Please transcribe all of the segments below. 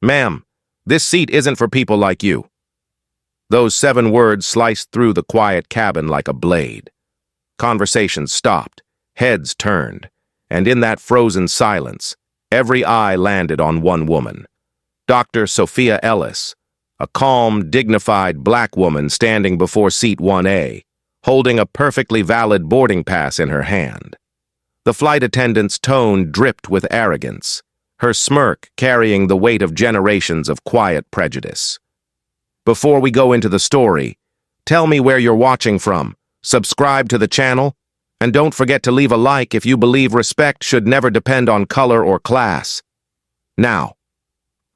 Ma'am, this seat isn't for people like you. Those 7 words sliced through the quiet cabin like a blade. Conversations stopped, heads turned, and in that frozen silence, every eye landed on one woman. Dr. Sophia Ellis, a calm, dignified black woman standing before seat 1A, holding a perfectly valid boarding pass in her hand. The flight attendant's tone dripped with arrogance, her smirk carrying the weight of generations of quiet prejudice. Before we go into the story, tell me where you're watching from, subscribe to the channel, and don't forget to leave a like if you believe respect should never depend on color or class. Now,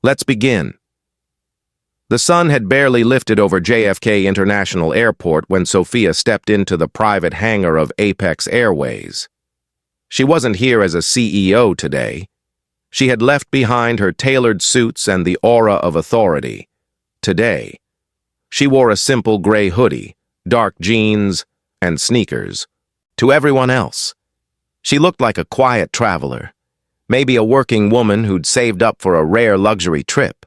let's begin. The sun had barely lifted over JFK International Airport when Sophia stepped into the private hangar of Apex Airways. She wasn't here as a CEO today. She had left behind her tailored suits and the aura of authority. Today, she wore a simple gray hoodie, dark jeans, and sneakers. To everyone else, she looked like a quiet traveler, maybe a working woman who'd saved up for a rare luxury trip.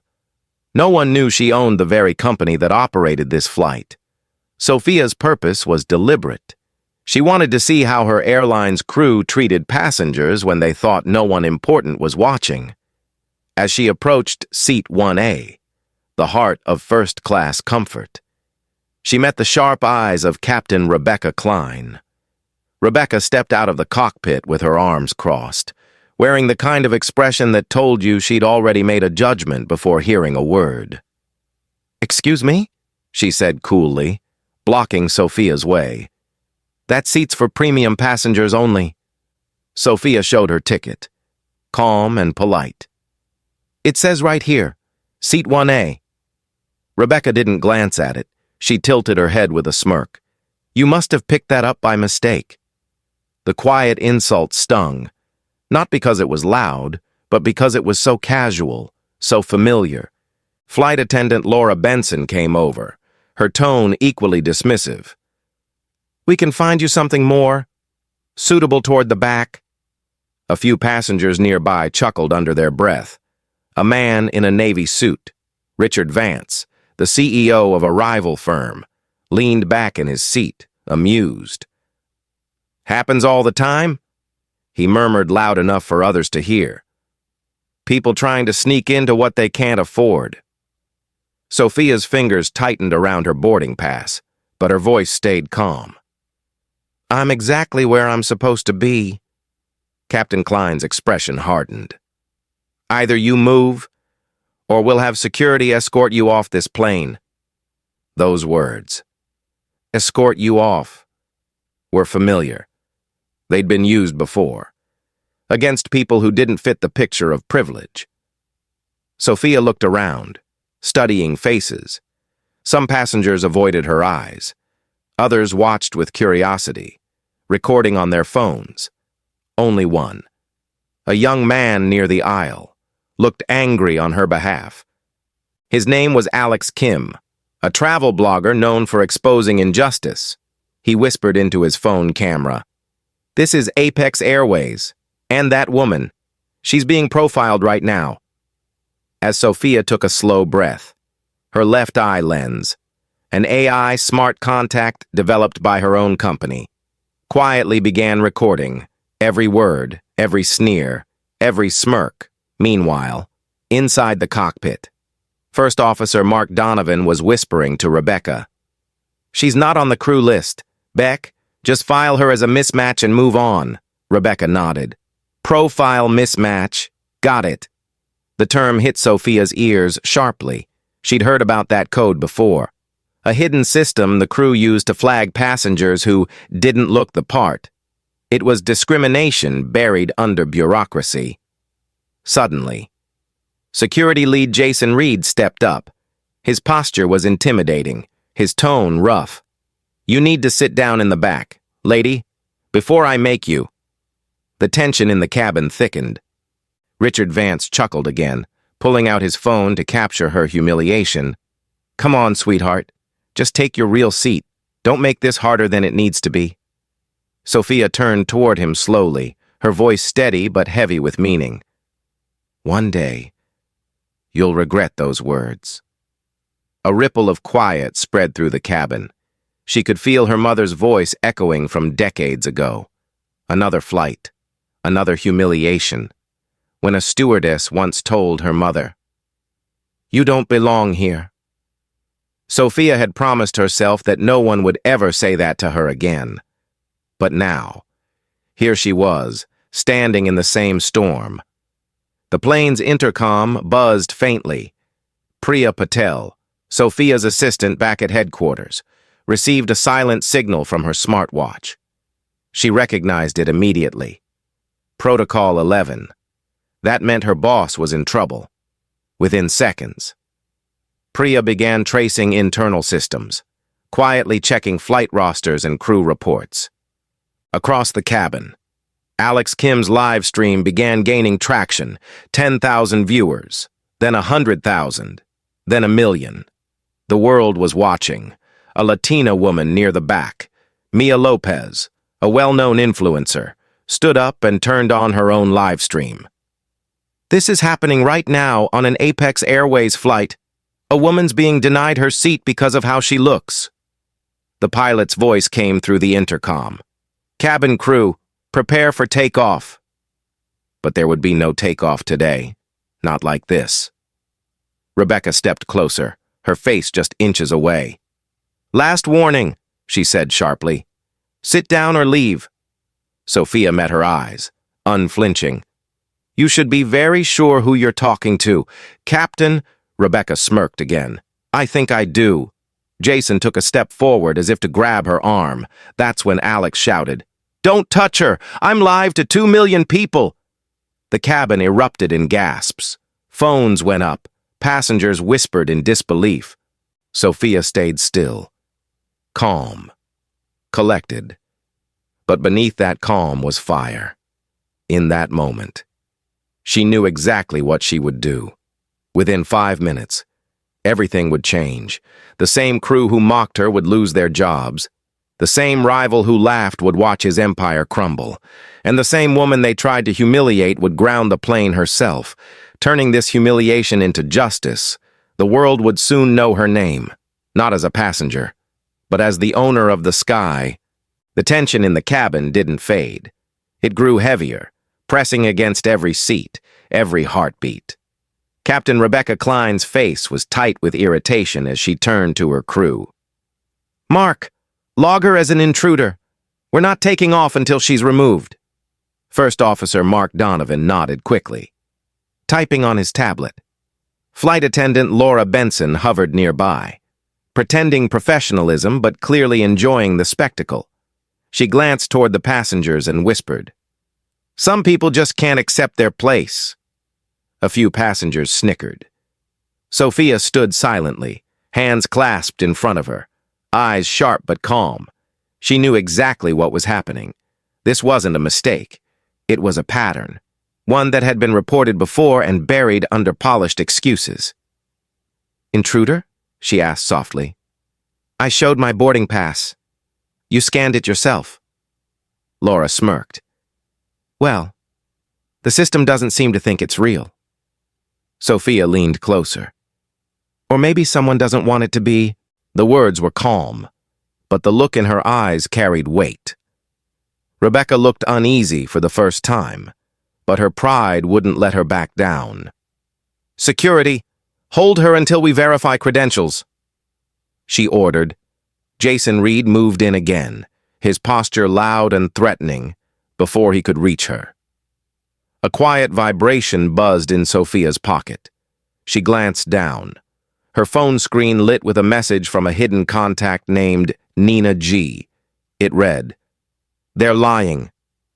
No one knew she owned the very company that operated this flight. Sophia's purpose was deliberate. She wanted to see how her airline's crew treated passengers when they thought no one important was watching. As she approached seat 1A, the heart of first-class comfort, she met the sharp eyes of Captain Rebecca Klein. Rebecca stepped out of the cockpit with her arms crossed, wearing the kind of expression that told you she'd already made a judgment before hearing a word. "Excuse me?" she said coolly, blocking Sophia's way. "That seat's for premium passengers only." Sophia showed her ticket, calm and polite. "It says right here, seat 1A. Rebecca didn't glance at it. She tilted her head with a smirk. "You must have picked that up by mistake." The quiet insult stung, not because it was loud, but because it was so casual, so familiar. Flight attendant Laura Benson came over, her tone equally dismissive. "We can find you something more suitable toward the back." A few passengers nearby chuckled under their breath. A man in a Navy suit, Richard Vance, the CEO of a rival firm, leaned back in his seat, amused. "Happens all the time?" he murmured loud enough for others to hear. "People trying to sneak into what they can't afford." Sophia's fingers tightened around her boarding pass, but her voice stayed calm. "I'm exactly where I'm supposed to be." Captain Klein's expression hardened. "Either you move, or we'll have security escort you off this plane." Those words, "escort you off," were familiar. They'd been used before, against people who didn't fit the picture of privilege. Sophia looked around, studying faces. Some passengers avoided her eyes. Others watched with curiosity, recording on their phones. Only one, a young man near the aisle, looked angry on her behalf. His name was Alex Kim, a travel blogger known for exposing injustice. He whispered into his phone camera, "This is Apex Airways, and that woman. She's being profiled right now." As Sophia took a slow breath, her left eye lens, an AI smart contact developed by her own company, quietly began recording every word, every sneer, every smirk. Meanwhile, inside the cockpit, First Officer Mark Donovan was whispering to Rebecca. "She's not on the crew list. Beck, just file her as a mismatch and move on." Rebecca nodded. "Profile mismatch. Got it." The term hit Sophia's ears sharply. She'd heard about that code before. A hidden system the crew used to flag passengers who didn't look the part. It was discrimination buried under bureaucracy. Suddenly, security lead Jason Reed stepped up. His posture was intimidating, his tone rough. "You need to sit down in the back, lady, before I make you." The tension in the cabin thickened. Richard Vance chuckled again, pulling out his phone to capture her humiliation. "Come on, sweetheart. Just take your real seat. Don't make this harder than it needs to be." Sophia turned toward him slowly, her voice steady but heavy with meaning. "One day, You'll regret those words. A ripple of quiet spread through the cabin. She could feel her mother's voice echoing from decades ago. Another flight, another humiliation. When a stewardess once told her mother, "You don't belong here." Sophia had promised herself that no one would ever say that to her again. But now, here she was, standing in the same storm. The plane's intercom buzzed faintly. Priya Patel, Sophia's assistant back at headquarters, received a silent signal from her smartwatch. She recognized it immediately. Protocol 11. That meant her boss was in trouble. Within seconds, Priya began tracing internal systems, quietly checking flight rosters and crew reports. Across the cabin, Alex Kim's live stream began gaining traction, 10,000 viewers, then 100,000, then 1,000,000. The world was watching. A Latina woman near the back, Mia Lopez, a well-known influencer, stood up and turned on her own live stream. "This is happening right now on an Apex Airways flight. A woman's being denied her seat because of how she looks." The pilot's voice came through the intercom. "Cabin crew, prepare for takeoff." But there would be no takeoff today. Not like this. Rebecca stepped closer, her face just inches away. "Last warning," she said sharply. "Sit down or leave." Sophia met her eyes, unflinching. "You should be very sure who you're talking to. Captain," Rebecca smirked again. "I think I do." Jason took a step forward as if to grab her arm. That's when Alex shouted, "Don't touch her! I'm live to 2 million people!" The cabin erupted in gasps. Phones went up. Passengers whispered in disbelief. Sophia stayed still. Calm. Collected. But beneath that calm was fire. In that moment, she knew exactly what she would do. Within 5 minutes, everything would change. The same crew who mocked her would lose their jobs. The same rival who laughed would watch his empire crumble. And the same woman they tried to humiliate would ground the plane herself. Turning this humiliation into justice, the world would soon know her name, not as a passenger, but as the owner of the sky. The tension in the cabin didn't fade. It grew heavier, pressing against every seat, every heartbeat. Captain Rebecca Klein's face was tight with irritation as she turned to her crew. "Mark, log her as an intruder. We're not taking off until she's removed." First Officer Mark Donovan nodded quickly, typing on his tablet. Flight attendant Laura Benson hovered nearby, pretending professionalism but clearly enjoying the spectacle. She glanced toward the passengers and whispered, "Some people just can't accept their place." A few passengers snickered. Sophia stood silently, hands clasped in front of her, eyes sharp but calm. She knew exactly what was happening. This wasn't a mistake. It was a pattern, one that had been reported before and buried under polished excuses. "Intruder?" she asked softly. "I showed my boarding pass. You scanned it yourself." Laura smirked. "Well, the system doesn't seem to think it's real." Sophia leaned closer. "Or maybe someone doesn't want it to be." The words were calm, but the look in her eyes carried weight. Rebecca looked uneasy for the first time, but her pride wouldn't let her back down. "Security, hold her until we verify credentials," she ordered. Jason Reed moved in again, his posture loud and threatening, before he could reach her. A quiet vibration buzzed in Sophia's pocket. She glanced down. Her phone screen lit with a message from a hidden contact named Nina G. It read, "They're lying.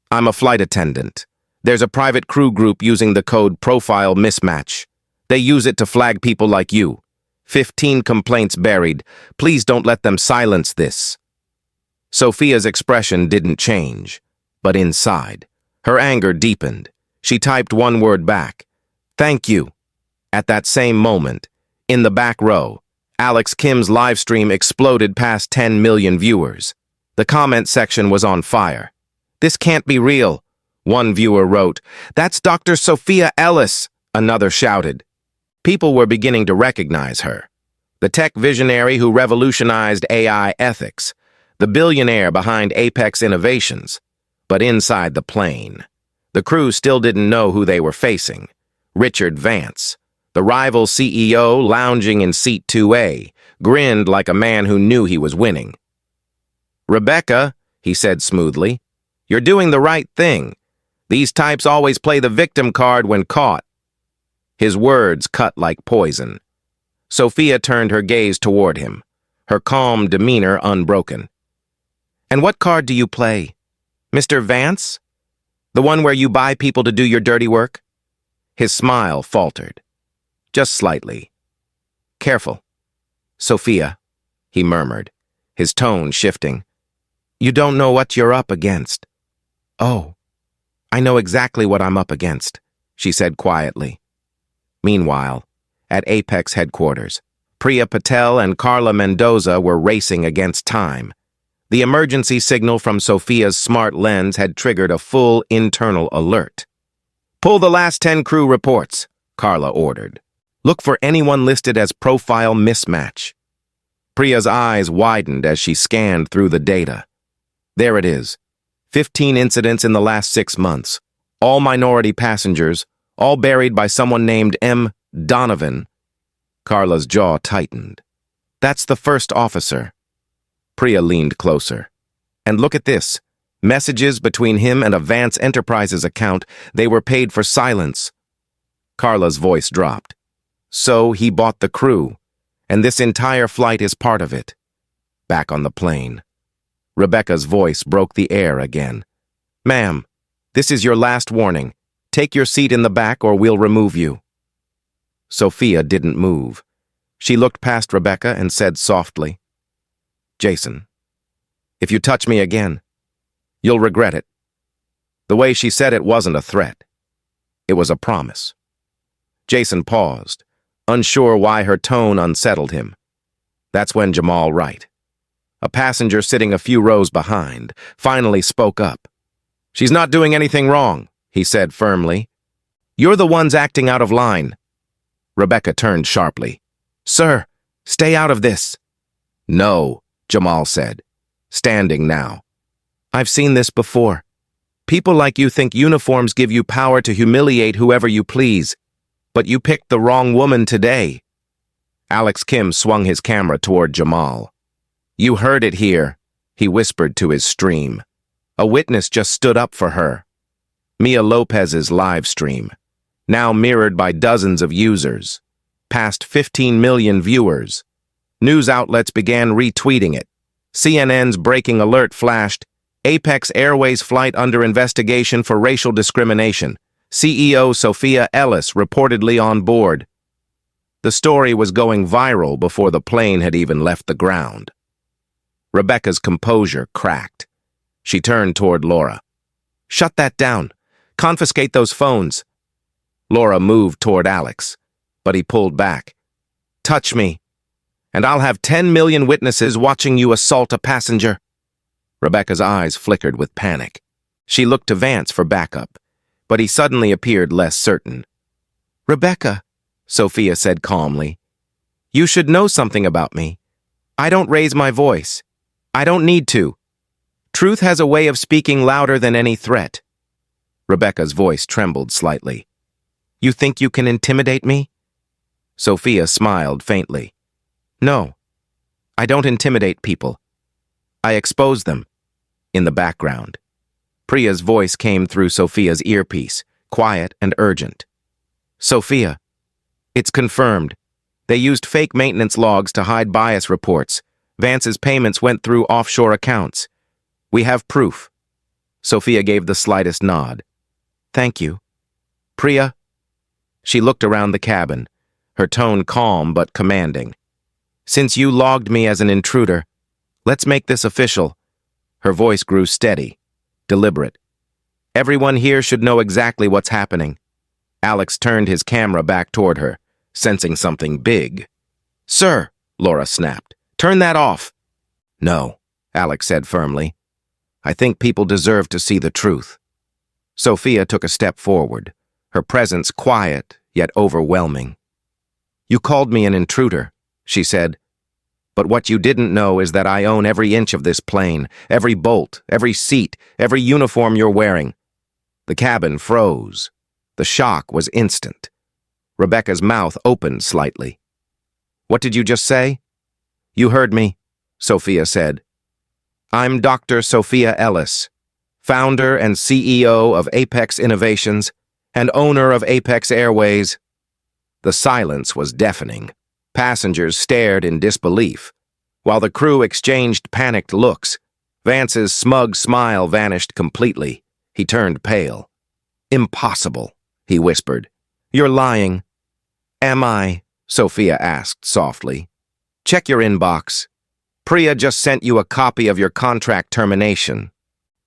I'm a flight attendant. There's a private crew group using the code Profile Mismatch. They use it to flag people like you. 15 complaints buried. Please don't let them silence this." Sophia's expression didn't change, but inside, her anger deepened. She typed one word back, "Thank you." At that same moment, in the back row, Alex Kim's live stream exploded past 10 million viewers. The comment section was on fire. "This can't be real," one viewer wrote. "That's Dr. Sophia Ellis," another shouted. People were beginning to recognize her. The tech visionary who revolutionized AI ethics, the billionaire behind Apex Innovations. But inside the plane, the crew still didn't know who they were facing. Richard Vance, the rival CEO lounging in seat 2A, grinned like a man who knew he was winning. "Rebecca," he said smoothly, "you're doing the right thing. These types always play the victim card when caught." His words cut like poison. Sophia turned her gaze toward him, her calm demeanor unbroken. "And what card do you play? Mr. Vance? The one where you buy people to do your dirty work?" His smile faltered. Just slightly. "Careful. Sophia," he murmured, his tone shifting. "You don't know what you're up against." "Oh, I know exactly what I'm up against," she said quietly. Meanwhile, at Apex headquarters, Priya Patel and Carla Mendoza were racing against time. The emergency signal from Sophia's smart lens had triggered a full internal alert. "Pull the last 10 crew reports," Carla ordered. "Look for anyone listed as profile mismatch." Priya's eyes widened as she scanned through the data. There it is. 15 incidents in the last 6 months. All minority passengers, all buried by someone named M. Donovan. Carla's jaw tightened. "That's the first officer." Priya leaned closer. "And look at this. Messages between him and a Vance Enterprises account. They were paid for silence." Carla's voice dropped. "So he bought the crew, and this entire flight is part of it." Back on the plane, Rebecca's voice broke the air again. "Ma'am, this is your last warning. Take your seat in the back or we'll remove you." Sophia didn't move. She looked past Rebecca and said softly, "Jason, if you touch me again, you'll regret it." The way she said it wasn't a threat. It was a promise. Jason paused, unsure why her tone unsettled him. That's when Jamal Wright, a passenger sitting a few rows behind, finally spoke up. "She's not doing anything wrong," he said firmly. "You're the ones acting out of line." Rebecca turned sharply. "Sir, stay out of this." "No," Jamal said, standing now. "I've seen this before. People like you think uniforms give you power to humiliate whoever you please, but you picked the wrong woman today." Alex Kim swung his camera toward Jamal. "You heard it here," he whispered to his stream. "A witness just stood up for her." Mia Lopez's live stream, now mirrored by dozens of users, past 15 million viewers. News outlets began retweeting it. CNN's breaking alert flashed, "Apex Airways flight under investigation for racial discrimination. CEO Sophia Ellis reportedly on board." The story was going viral before the plane had even left the ground. Rebecca's composure cracked. She turned toward Laura. "Shut that down. Confiscate those phones." Laura moved toward Alex, but he pulled back. "Touch me, and I'll have 10 million witnesses watching you assault a passenger." Rebecca's eyes flickered with panic. She looked to Vance for backup, but he suddenly appeared less certain. "Rebecca," Sophia said calmly, "you should know something about me. I don't raise my voice. I don't need to. Truth has a way of speaking louder than any threat." Rebecca's voice trembled slightly. "You think you can intimidate me?" Sophia smiled faintly. "No, I don't intimidate people. I expose them." In the background, Priya's voice came through Sophia's earpiece, quiet and urgent. "Sophia, it's confirmed. They used fake maintenance logs to hide bias reports. Vance's payments went through offshore accounts. We have proof." Sophia gave the slightest nod. "Thank you. Priya?" She looked around the cabin, her tone calm but commanding. "Since you logged me as an intruder, let's make this official." Her voice grew steady, deliberate. "Everyone here should know exactly what's happening." Alex turned his camera back toward her, sensing something big. "Sir," Laura snapped, "turn that off." "No," Alex said firmly. "I think people deserve to see the truth." Sophia took a step forward, her presence quiet yet overwhelming. You called me an intruder, she said. But what you didn't know is that I own every inch of this plane, every bolt, every seat, every uniform you're wearing. The cabin froze. The shock was instant. Rebecca's mouth opened slightly. What did you just say? You heard me, Sophia said. I'm Dr. Sophia Ellis, founder and CEO of Apex Innovations and owner of Apex Airways. The silence was deafening. Passengers stared in disbelief, while the crew exchanged panicked looks. Vance's smug smile vanished completely. He turned pale. Impossible, he whispered. You're lying. Am I? Sophia asked softly. Check your inbox. Priya just sent you a copy of your contract termination.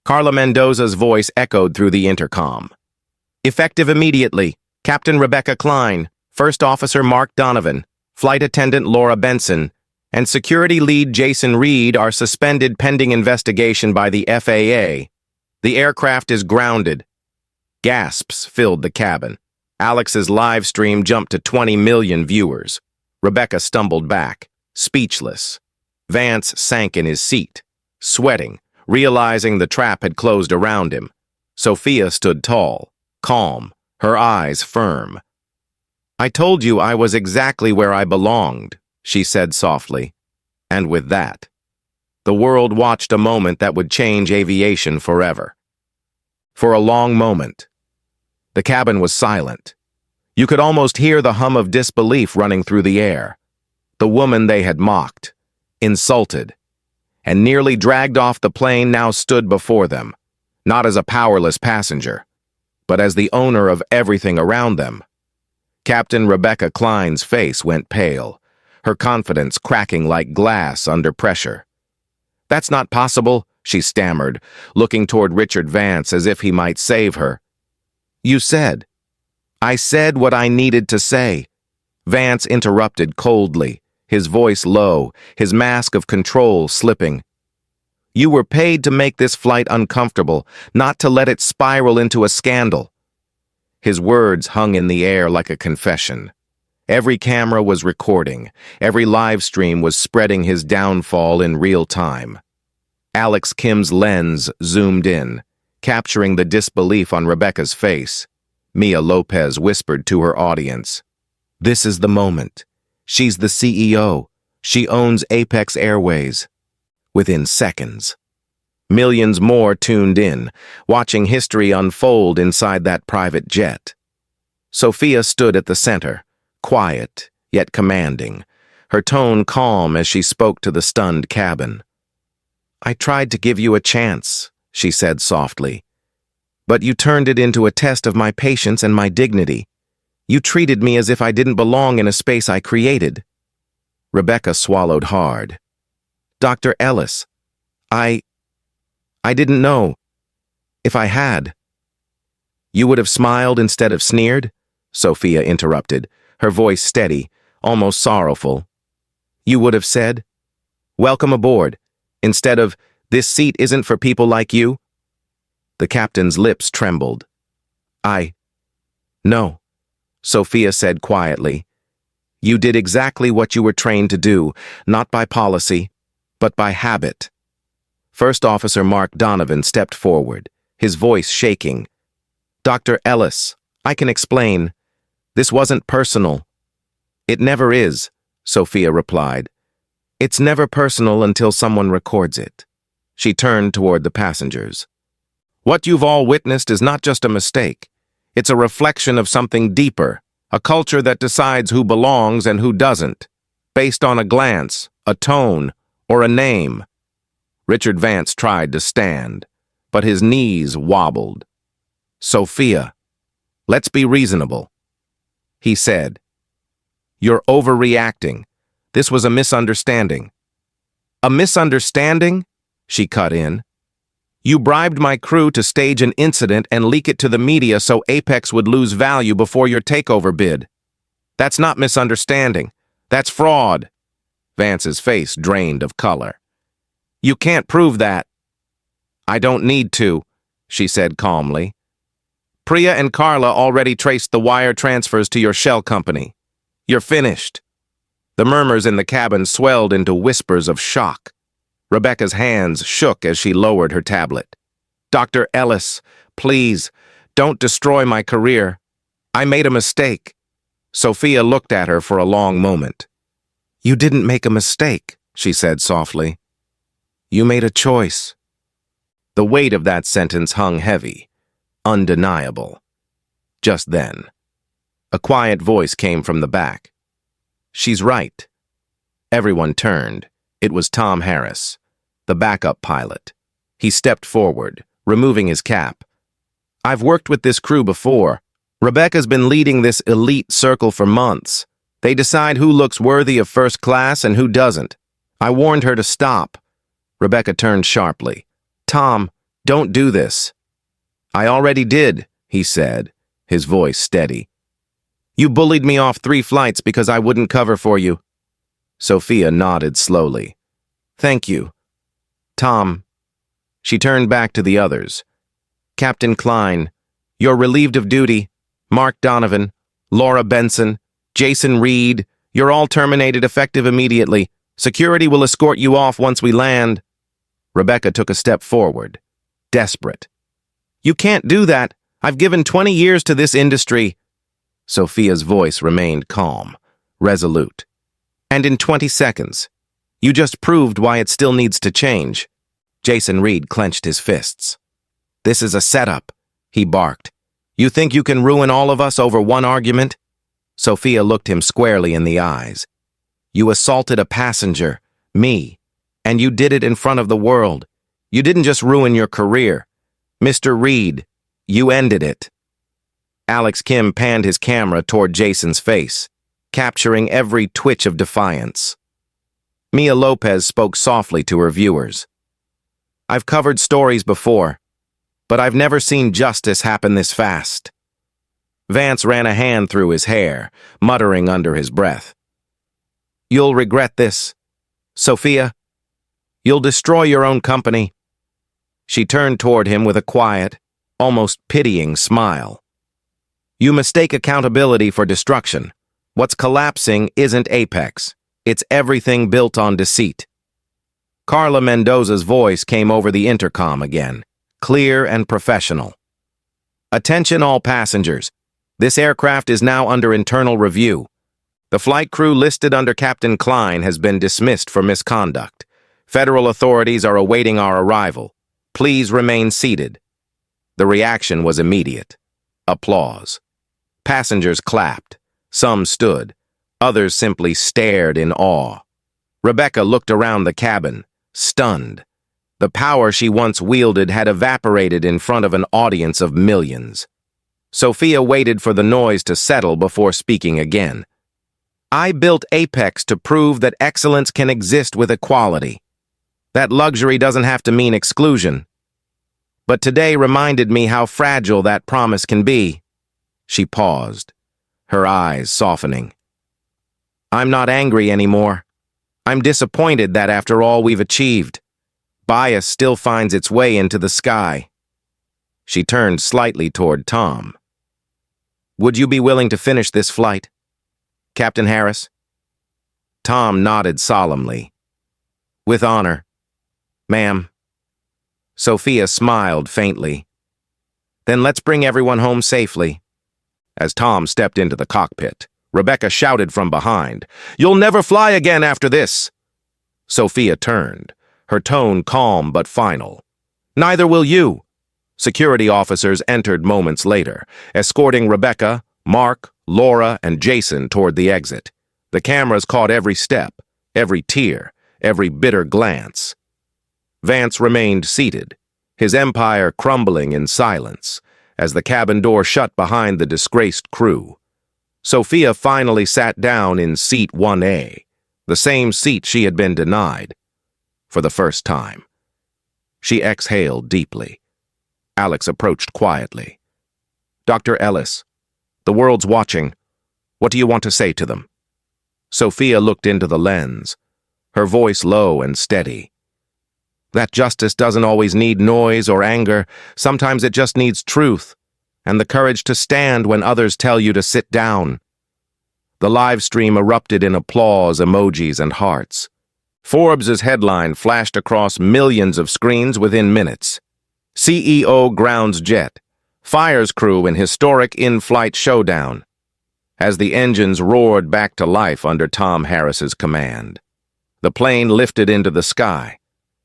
Carla Mendoza's voice echoed through the intercom. Effective immediately, Captain Rebecca Klein, First Officer Mark Donovan, Flight Attendant Laura Benson, and Security Lead Jason Reed are suspended pending investigation by the FAA. The aircraft is grounded. Gasps filled the cabin. Alex's live stream jumped to 20 million viewers. Rebecca stumbled back, speechless. Vance sank in his seat, sweating, realizing the trap had closed around him. Sophia stood tall, calm, her eyes firm. I told you I was exactly where I belonged, she said softly. And with that, the world watched a moment that would change aviation forever. For a long moment, the cabin was silent. You could almost hear the hum of disbelief running through the air. The woman they had mocked, insulted, and nearly dragged off the plane now stood before them, not as a powerless passenger, but as the owner of everything around them. Captain Rebecca Klein's face went pale, her confidence cracking like glass under pressure. That's not possible, she stammered, looking toward Richard Vance as if he might save her. You said. I said what I needed to say. Vance interrupted coldly, his voice low, his mask of control slipping. You were paid to make this flight uncomfortable, not to let it spiral into a scandal. His words hung in the air like a confession. Every camera was recording, every live stream was spreading his downfall in real time. Alex Kim's lens zoomed in, capturing the disbelief on Rebecca's face. Mia Lopez whispered to her audience. This is the moment. She's the CEO. She owns Apex Airways. Within seconds, millions more tuned in, watching history unfold inside that private jet. Sophia stood at the center, quiet yet commanding, her tone calm as she spoke to the stunned cabin. I tried to give you a chance, she said softly, but you turned it into a test of my patience and my dignity. You treated me as if I didn't belong in a space I created. Rebecca swallowed hard. Dr. Ellis, I didn't know. If I had. You would have smiled instead of sneered? Sophia interrupted, her voice steady, almost sorrowful. You would have said, welcome aboard, instead of, this seat isn't for people like you? The captain's lips trembled. No, Sophia said quietly. You did exactly what you were trained to do, not by policy, but by habit. First Officer Mark Donovan stepped forward, his voice shaking. Dr. Ellis, I can explain. This wasn't personal. It never is, Sophia replied. It's never personal until someone records it. She turned toward the passengers. What you've all witnessed is not just a mistake. It's a reflection of something deeper, a culture that decides who belongs and who doesn't, based on a glance, a tone, or a name. Richard Vance tried to stand, but his knees wobbled. Sophia, let's be reasonable, he said. You're overreacting. This was a misunderstanding. A misunderstanding? She cut in. You bribed my crew to stage an incident and leak it to the media so Apex would lose value before your takeover bid. That's not misunderstanding. That's fraud. Vance's face drained of color. You can't prove that. I don't need to, she said calmly. Priya and Carla already traced the wire transfers to your shell company. You're finished. The murmurs in the cabin swelled into whispers of shock. Rebecca's hands shook as she lowered her tablet. "Dr. Ellis, please, don't destroy my career. I made a mistake." Sophia looked at her for a long moment. "You didn't make a mistake," she said softly. "You made a choice." The weight of that sentence hung heavy, undeniable. Just then, a quiet voice came from the back. "She's right." Everyone turned. It was Tom Harris, the backup pilot. He stepped forward, removing his cap. "I've worked with this crew before. Rebecca's been leading this elite circle for months. They decide who looks worthy of first class and who doesn't. I warned her to stop." Rebecca turned sharply. "Tom, don't do this." "I already did," he said, his voice steady. "You bullied me off 3 flights because I wouldn't cover for you." Sophia nodded slowly. "Thank you." "Tom." She turned back to the others. "Captain Klein, you're relieved of duty. Mark Donovan, Laura Benson, Jason Reed, you're all terminated effective immediately. Security will escort you off once we land." Rebecca took a step forward, desperate. "You can't do that. I've given 20 years to this industry." Sophia's voice remained calm, resolute. "And in 20 seconds, you just proved why it still needs to change." Jason Reed clenched his fists. "This is a setup," he barked. "You think you can ruin all of us over one argument?" Sophia looked him squarely in the eyes. "You assaulted a passenger, me, and you did it in front of the world. You didn't just ruin your career. Mr. Reed, you ended it." Alex Kim panned his camera toward Jason's face, capturing every twitch of defiance. Mia Lopez spoke softly to her viewers. "I've covered stories before, but I've never seen justice happen this fast." Vance ran a hand through his hair, muttering under his breath. "You'll regret this. Sophia, you'll destroy your own company." She turned toward him with a quiet, almost pitying smile. "You mistake accountability for destruction. What's collapsing isn't Apex. It's everything built on deceit." Carla Mendoza's voice came over the intercom again, clear and professional. "Attention all passengers. This aircraft is now under internal review. The flight crew listed under Captain Klein has been dismissed for misconduct. Federal authorities are awaiting our arrival. Please remain seated." The reaction was immediate. Applause. Passengers clapped. Some stood. Others simply stared in awe. Rebecca looked around the cabin, stunned. The power she once wielded had evaporated in front of an audience of millions. Sophia waited for the noise to settle before speaking again. "I built Apex to prove that excellence can exist with equality. That luxury doesn't have to mean exclusion. But today reminded me how fragile that promise can be." She paused, her eyes softening. "I'm not angry anymore. I'm disappointed that after all we've achieved, bias still finds its way into the sky." She turned slightly toward Tom. "Would you be willing to finish this flight, Captain Harris?" Tom nodded solemnly. "With honor, ma'am." Sophia smiled faintly. "Then let's bring everyone home safely." As Tom stepped into the cockpit, Rebecca shouted from behind, "You'll never fly again after this!" Sophia turned, her tone calm but final. "Neither will you." Security officers entered moments later, escorting Rebecca, Mark, Laura, and Jason toward the exit. The cameras caught every step, every tear, every bitter glance. Vance remained seated, his empire crumbling in silence, as the cabin door shut behind the disgraced crew. Sophia finally sat down in seat 1A, the same seat she had been denied. For the first time, she exhaled deeply. Alex approached quietly. "Dr. Ellis, the world's watching. What do you want to say to them?" Sophia looked into the lens, her voice low and steady. "That justice doesn't always need noise or anger. Sometimes it just needs truth, and the courage to stand when others tell you to sit down. The live stream erupted in applause, emojis, and hearts. Forbes' headline flashed across millions of screens within minutes. CEO grounds jet, fires crew in historic in-flight showdown, as the engines roared back to life under Tom Harris's command. The plane lifted into the sky,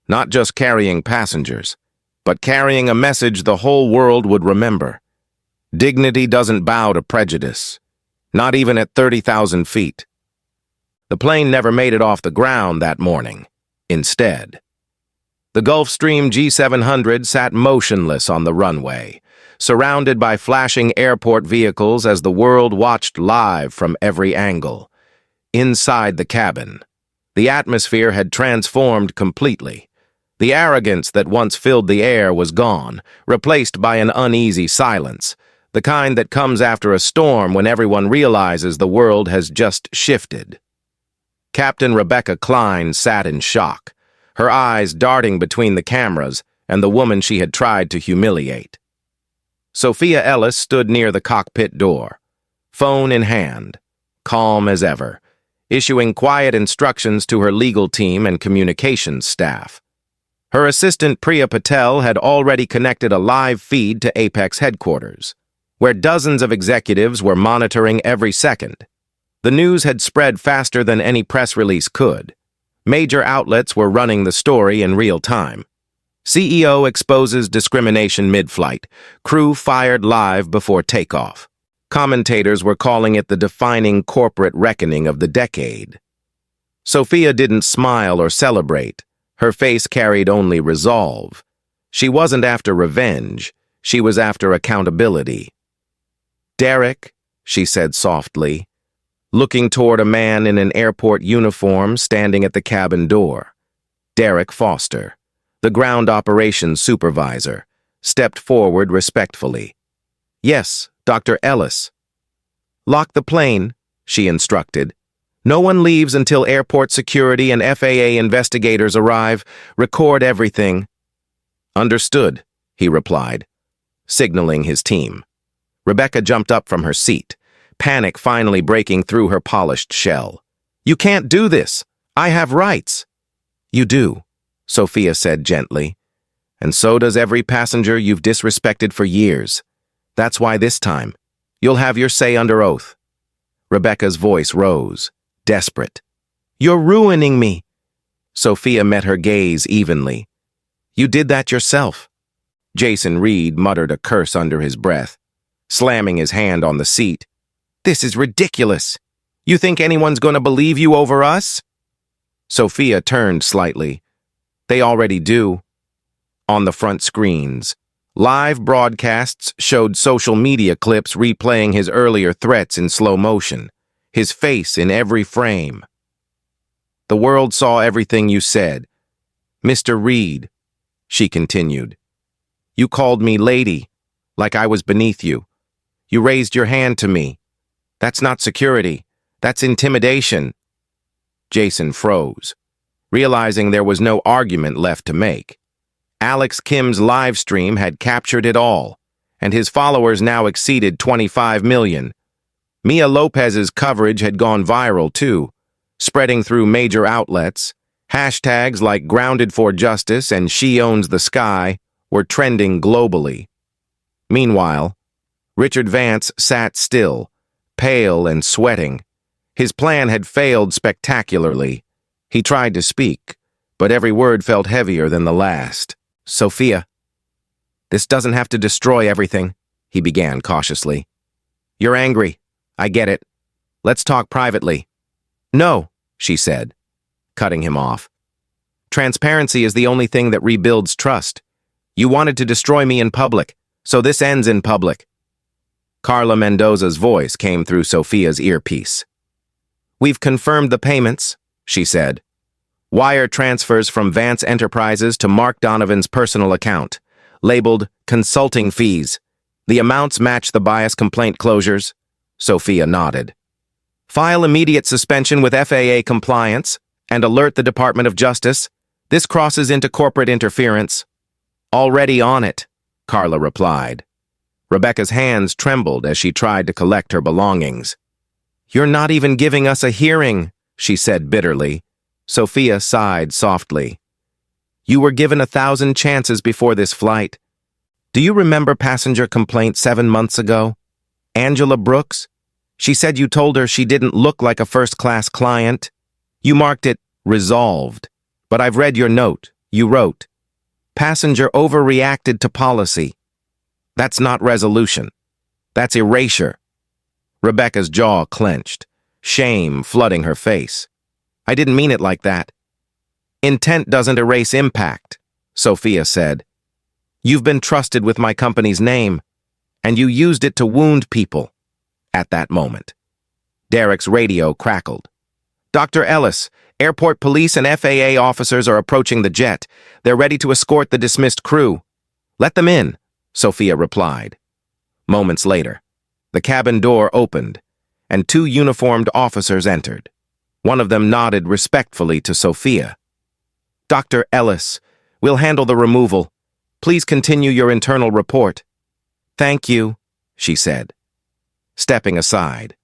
not just carrying passengers, but carrying a message the whole world would remember. Dignity doesn't bow to prejudice, not even at 30,000 feet. The plane never made it off the ground that morning. Instead, the Gulfstream G700 sat motionless on the runway, surrounded by flashing airport vehicles as the world watched live from every angle. Inside the cabin, the atmosphere had transformed completely. The arrogance that once filled the air was gone, replaced by an uneasy silence, the kind that comes after a storm when everyone realizes the world has just shifted. Captain Rebecca Klein sat in shock, her eyes darting between the cameras and the woman she had tried to humiliate. Sophia Ellis stood near the cockpit door, phone in hand, calm as ever, issuing quiet instructions to her legal team and communications staff. Her assistant Priya Patel had already connected a live feed to Apex headquarters, where dozens of executives were monitoring every second. The news had spread faster than any press release could. Major outlets were running the story in real time. CEO exposes discrimination mid-flight. Crew fired live before takeoff. Commentators were calling it the defining corporate reckoning of the decade. Sophia didn't smile or celebrate. Her face carried only resolve. She wasn't after revenge. She was after accountability. "Derek," she said softly, looking toward a man in an airport uniform standing at the cabin door. Derek Foster, the ground operations supervisor, stepped forward respectfully. "Yes, Dr. Ellis." "Lock the plane," she instructed. "No one leaves until airport security and FAA investigators arrive. Record everything." "Understood," he replied, signaling his team. Rebecca jumped up from her seat, panic finally breaking through her polished shell. "You can't do this. I have rights." "You do," Sophia said gently. "And so does every passenger you've disrespected for years. That's why this time, you'll have your say under oath." Rebecca's voice rose, desperate. "You're ruining me." Sophia met her gaze evenly. "You did that yourself." Jason Reed muttered a curse under his breath, slamming his hand on the seat. "This is ridiculous. You think anyone's going to believe you over us?" Sophia turned slightly. "They already do." On the front screens, live broadcasts showed social media clips replaying his earlier threats in slow motion, his face in every frame. "The world saw everything you said. Mr. Reed," she continued. "You called me lady, like I was beneath you. You raised your hand to me. That's not security. That's intimidation." Jason froze, realizing there was no argument left to make. Alex Kim's live stream had captured it all, and his followers now exceeded 25 million. Mia Lopez's coverage had gone viral too, spreading through major outlets. Hashtags like "Grounded for Justice" and "She Owns the Sky" were trending globally. Meanwhile, Richard Vance sat still, pale and sweating. His plan had failed spectacularly. He tried to speak, but every word felt heavier than the last. "Sophia, this doesn't have to destroy everything," he began cautiously. "You're angry. I get it. Let's talk privately." "No," she said, cutting him off. "Transparency is the only thing that rebuilds trust. You wanted to destroy me in public, so this ends in public." Carla Mendoza's voice came through Sophia's earpiece. "We've confirmed the payments," she said. "Wire transfers from Vance Enterprises to Mark Donovan's personal account, labeled consulting fees. The amounts match the bias complaint closures." Sophia nodded. "File immediate suspension with FAA compliance and alert the Department of Justice. This crosses into corporate interference." "Already on it," Carla replied. Rebecca's hands trembled as she tried to collect her belongings. "You're not even giving us a hearing," she said bitterly. Sophia sighed softly. "You were given 1,000 chances before this flight. Do you remember passenger complaint 7 months ago? Angela Brooks? She said you told her she didn't look like a first-class client. You marked it resolved. But I've read your note. You wrote, 'Passenger overreacted to policy.' That's not resolution. That's erasure." Rebecca's jaw clenched, shame flooding her face. "I didn't mean it like that." "Intent doesn't erase impact," Sophia said. "You've been trusted with my company's name, and you used it to wound people." At that moment, Derek's radio crackled. "Dr. Ellis, airport police and FAA officers are approaching the jet. They're ready to escort the dismissed crew." "Let them in," Sophia replied. Moments later, the cabin door opened, and 2 uniformed officers entered. One of them nodded respectfully to Sophia. "Dr. Ellis, we'll handle the removal. Please continue your internal report." "Thank you," she said. Stepping aside,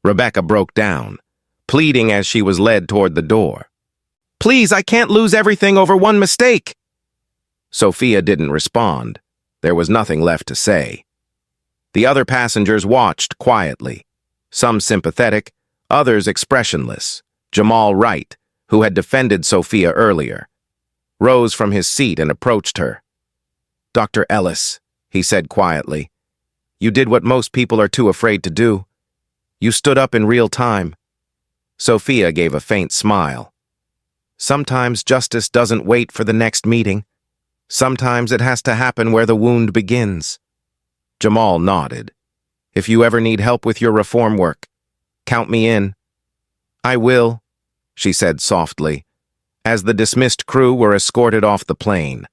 Rebecca broke down, pleading as she was led toward the door. "Please, I can't lose everything over one mistake." Sophia didn't respond. There was nothing left to say. The other passengers watched quietly, some sympathetic, others expressionless. Jamal Wright, who had defended Sophia earlier, rose from his seat and approached her. "Dr. Ellis," he said quietly, "you did what most people are too afraid to do. You stood up in real time." Sophia gave a faint smile. "Sometimes justice doesn't wait for the next meeting. Sometimes it has to happen where the wound begins." Jamal nodded. "If you ever need help with your reform work, count me in." "I will," she said softly, as the dismissed crew were escorted off the plane.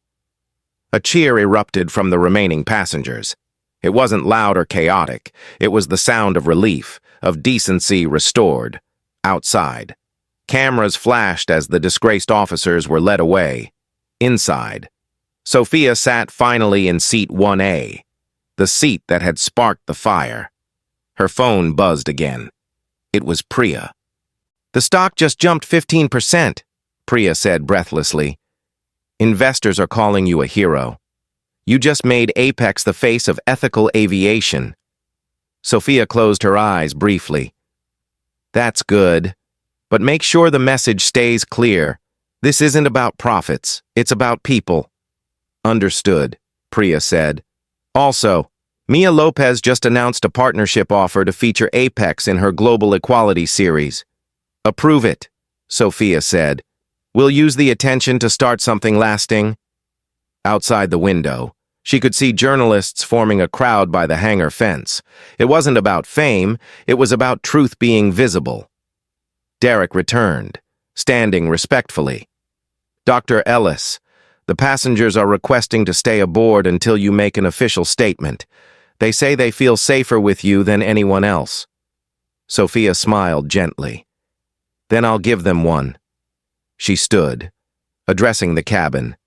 A cheer erupted from the remaining passengers. It wasn't loud or chaotic. It was the sound of relief, of decency restored. Outside, cameras flashed as the disgraced officers were led away. Inside, Sophia sat finally in seat 1A, the seat that had sparked the fire. Her phone buzzed again. It was Priya. "The stock just jumped 15%, Priya said breathlessly. "Investors are calling you a hero. You just made Apex the face of ethical aviation." Sophia closed her eyes briefly. "That's good. But make sure the message stays clear. This isn't about profits. It's about people." "Understood," Priya said. "Also, Mia Lopez just announced a partnership offer to feature Apex in her Global Equality series." "Approve it," Sophia said. "We'll use the attention to start something lasting." Outside the window, she could see journalists forming a crowd by the hangar fence. It wasn't about fame, it was about truth being visible. Derek returned, standing respectfully. "Dr. Ellis, the passengers are requesting to stay aboard until you make an official statement. They say they feel safer with you than anyone else." Sophia smiled gently. "Then I'll give them one." She stood, addressing the cabin.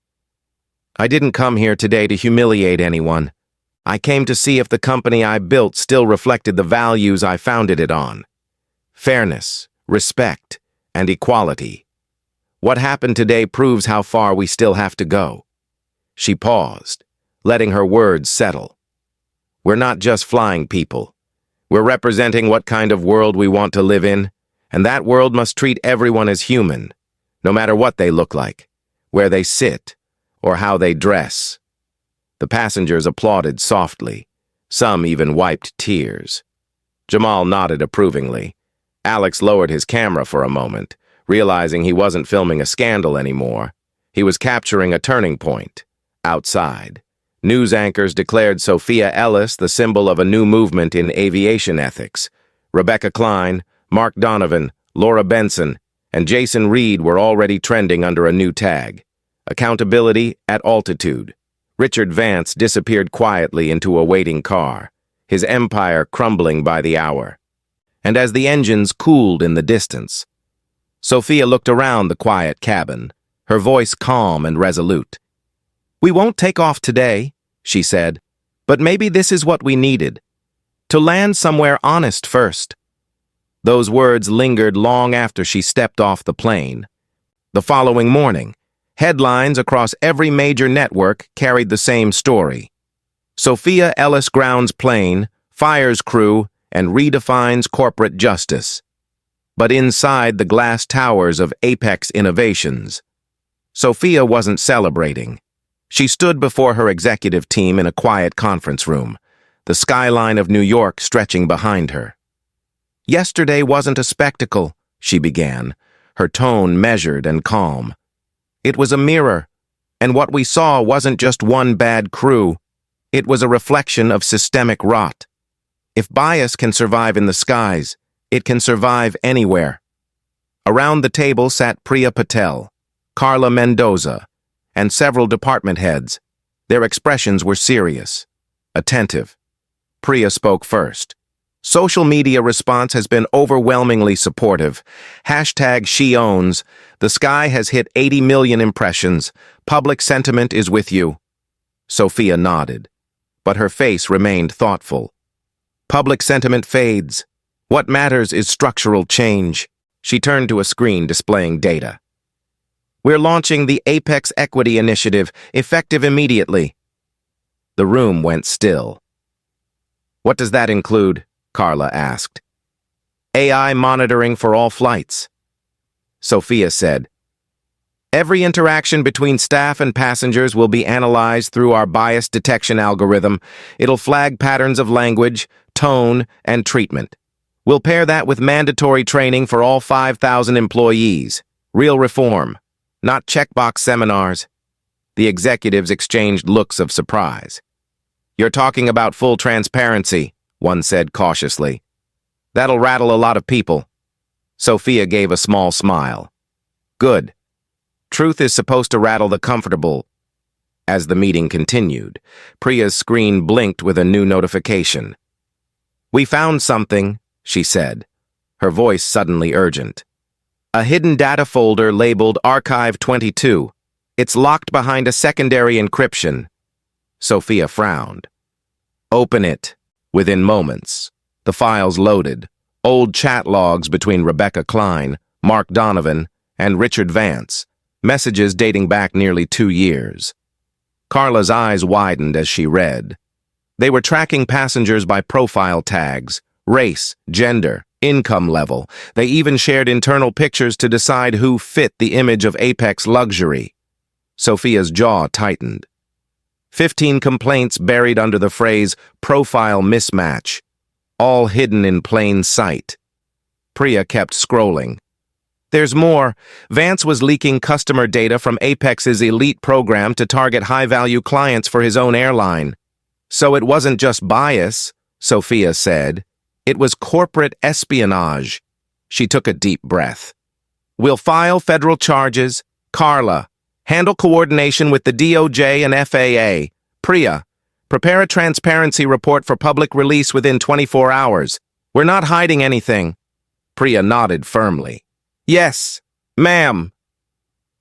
"I didn't come here today to humiliate anyone. I came to see if the company I built still reflected the values I founded it on. Fairness, respect, and equality. What happened today proves how far we still have to go." She paused, letting her words settle. "We're not just flying people. We're representing what kind of world we want to live in, and that world must treat everyone as human, no matter what they look like, where they sit, or how they dress." The passengers applauded softly. Some even wiped tears. Jamal nodded approvingly. Alex lowered his camera for a moment, realizing he wasn't filming a scandal anymore. He was capturing a turning point. Outside, news anchors declared Sophia Ellis the symbol of a new movement in aviation ethics. Rebecca Klein, Mark Donovan, Laura Benson, and Jason Reed were already trending under a new tag: accountability at altitude. Richard Vance disappeared quietly into a waiting car, his empire crumbling by the hour. And as the engines cooled in the distance, Sophia looked around the quiet cabin, her voice calm and resolute. "We won't take off today," she said, "but maybe this is what we needed. To land somewhere honest first." Those words lingered long after she stepped off the plane. The following morning, headlines across every major network carried the same story. Sophia Ellis grounds plane, fires crew, and redefines corporate justice. But inside the glass towers of Apex Innovations, Sophia wasn't celebrating. She stood before her executive team in a quiet conference room, the skyline of New York stretching behind her. "Yesterday wasn't a spectacle," she began, her tone measured and calm. "It was a mirror, and what we saw wasn't just one bad crew. It was a reflection of systemic rot. If bias can survive in the skies, it can survive anywhere." Around the table sat Priya Patel, Carla Mendoza, and several department heads. Their expressions were serious, attentive. Priya spoke first. "Social media response has been overwhelmingly supportive. #SheOwns. The sky has hit 80 million impressions. Public sentiment is with you." Sophia nodded, but her face remained thoughtful. "Public sentiment fades. What matters is structural change." She turned to a screen displaying data. "We're launching the Apex Equity Initiative, effective immediately." The room went still. "What does that include?" Carla asked. "AI monitoring for all flights." Sophia said, "Every interaction between staff and passengers will be analyzed through our bias detection algorithm. It'll flag patterns of language, tone, and treatment. We'll pair that with mandatory training for all 5,000 employees. Real reform, not checkbox seminars." The executives exchanged looks of surprise. "You're talking about full transparency," one said cautiously. "That'll rattle a lot of people." Sophia gave a small smile. "Good. Truth is supposed to rattle the comfortable." As the meeting continued, Priya's screen blinked with a new notification. "We found something," she said, her voice suddenly urgent. "A hidden data folder labeled Archive 22. It's locked behind a secondary encryption." Sophia frowned. "Open it." Within moments, the files loaded, old chat logs between Rebecca Klein, Mark Donovan, and Richard Vance, messages dating back nearly 2 years. Carla's eyes widened as she read. They were tracking passengers by profile tags, race, gender, income level. They even shared internal pictures to decide who fit the image of Apex luxury. Sophia's jaw tightened. 15 complaints buried under the phrase profile mismatch, all hidden in plain sight. Priya kept scrolling. "There's more. Vance was leaking customer data from Apex's elite program to target high-value clients for his own airline. So it wasn't just bias," Sophia said. "It was corporate espionage." She took a deep breath. "We'll file federal charges. Carla, handle coordination with the DOJ and FAA. Priya, prepare a transparency report for public release within 24 hours. We're not hiding anything." Priya nodded firmly. "Yes, ma'am."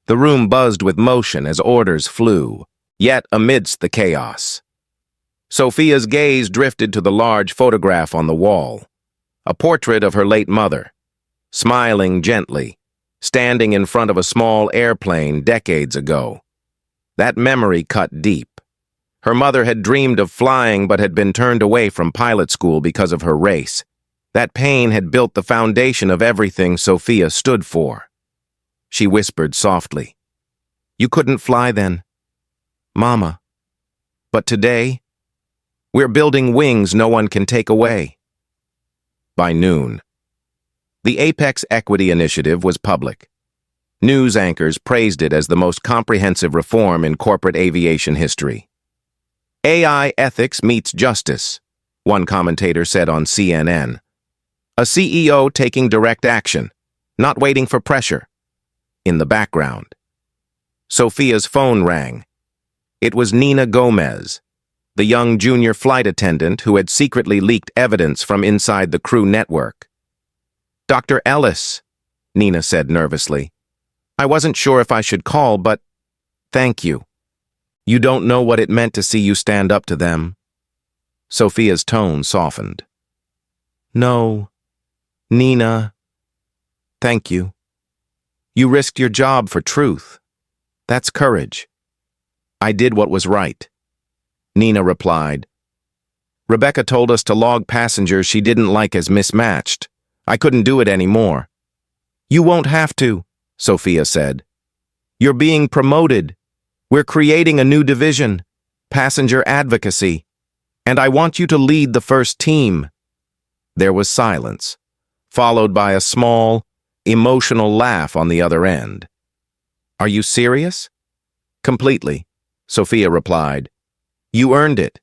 The room buzzed with motion as orders flew, yet amidst the chaos, Sophia's gaze drifted to the large photograph on the wall, a portrait of her late mother, smiling gently, standing in front of a small airplane decades ago. That memory cut deep. Her mother had dreamed of flying but had been turned away from pilot school because of her race. That pain had built the foundation of everything Sophia stood for. She whispered softly, "You couldn't fly then, Mama. But today, we're building wings no one can take away." By noon, the Apex Equity Initiative was public. News anchors praised it as the most comprehensive reform in corporate aviation history. "AI ethics meets justice," one commentator said on CNN. "A CEO taking direct action, not waiting for pressure." In the background, Sophia's phone rang. It was Nina Gomez, the young junior flight attendant who had secretly leaked evidence from inside the crew network. "Dr. Ellis," Nina said nervously. "I wasn't sure if I should call, but thank you. You don't know what it meant to see you stand up to them." Sophia's tone softened. "No, Nina, thank you. You risked your job for truth. That's courage. I did what was right. Nina replied. Rebecca told us to log passengers she didn't like as mismatched. I couldn't do it anymore. You won't have to, Sophia said. You're being promoted. We're creating a new division, passenger advocacy, and I want you to lead the first team. There was silence, followed by a small, emotional laugh on the other end. Are you serious? Completely, Sophia replied. You earned it.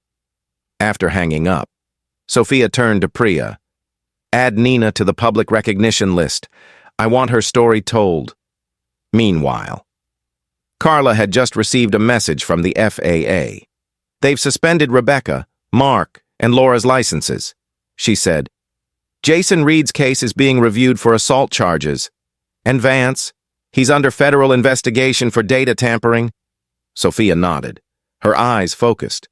After hanging up, Sophia turned to Priya. Add Nina to the public recognition list. I want her story told. Meanwhile, Carla had just received a message from the FAA. They've suspended Rebecca, Mark, and Laura's licenses, she said. Jason Reed's case is being reviewed for assault charges. And Vance, he's under federal investigation for data tampering. Sophia nodded, her eyes focused.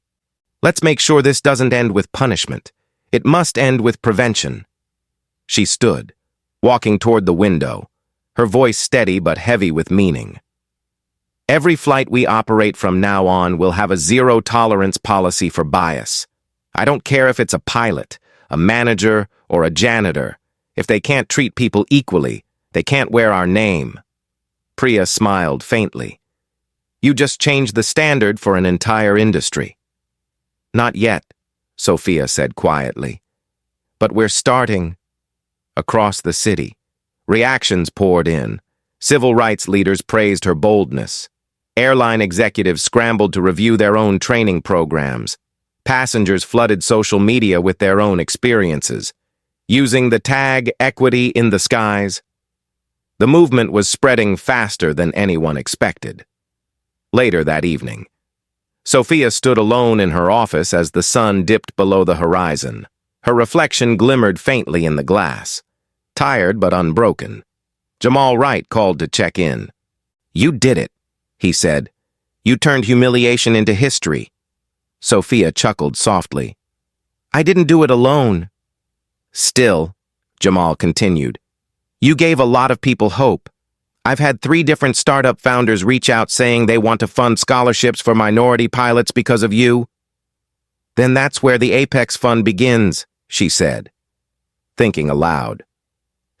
Let's make sure this doesn't end with punishment. It must end with prevention. She stood, walking toward the window, her voice steady but heavy with meaning. Every flight we operate from now on will have a zero-tolerance policy for bias. I don't care if it's a pilot, a manager, or a janitor. If they can't treat people equally, they can't wear our name. Priya smiled faintly. You just changed the standard for an entire industry. Not yet, Sophia said quietly. But we're starting. Across the city, reactions poured in. Civil rights leaders praised her boldness. Airline executives scrambled to review their own training programs. Passengers flooded social media with their own experiences, using the tag equity in the skies. The movement was spreading faster than anyone expected. Later that evening, Sophia stood alone in her office as the sun dipped below the horizon. Her reflection glimmered faintly in the glass. Tired but unbroken, Jamal Wright called to check in. You did it, he said. You turned humiliation into history. Sophia chuckled softly. I didn't do it alone. Still, Jamal continued, you gave a lot of people hope. I've had 3 different startup founders reach out saying they want to fund scholarships for minority pilots because of you. Then that's where the Apex Fund begins, she said, thinking aloud.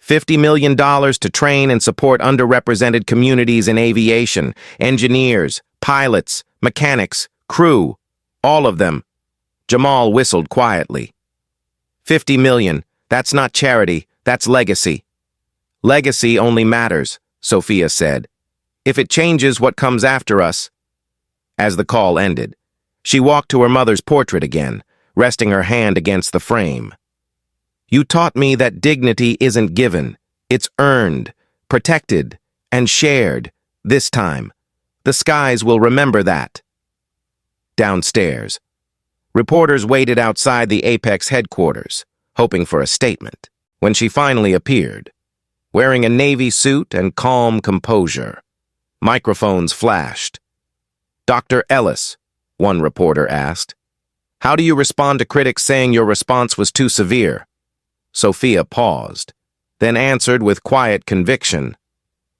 $50 million to train and support underrepresented communities in aviation, engineers, pilots, mechanics, crew, all of them. Jamal whistled quietly. 50 million, that's not charity, that's legacy. Legacy only matters, Sophia said, if it changes what comes after us. As the call ended, she walked to her mother's portrait again, resting her hand against the frame. You taught me that dignity isn't given, it's earned, protected, and shared, this time. The skies will remember that. Downstairs, reporters waited outside the Apex headquarters, hoping for a statement, when she finally appeared, wearing a navy suit and calm composure. Microphones flashed. Dr. Ellis, one reporter asked, how do you respond to critics saying your response was too severe? Sophia paused, then answered with quiet conviction.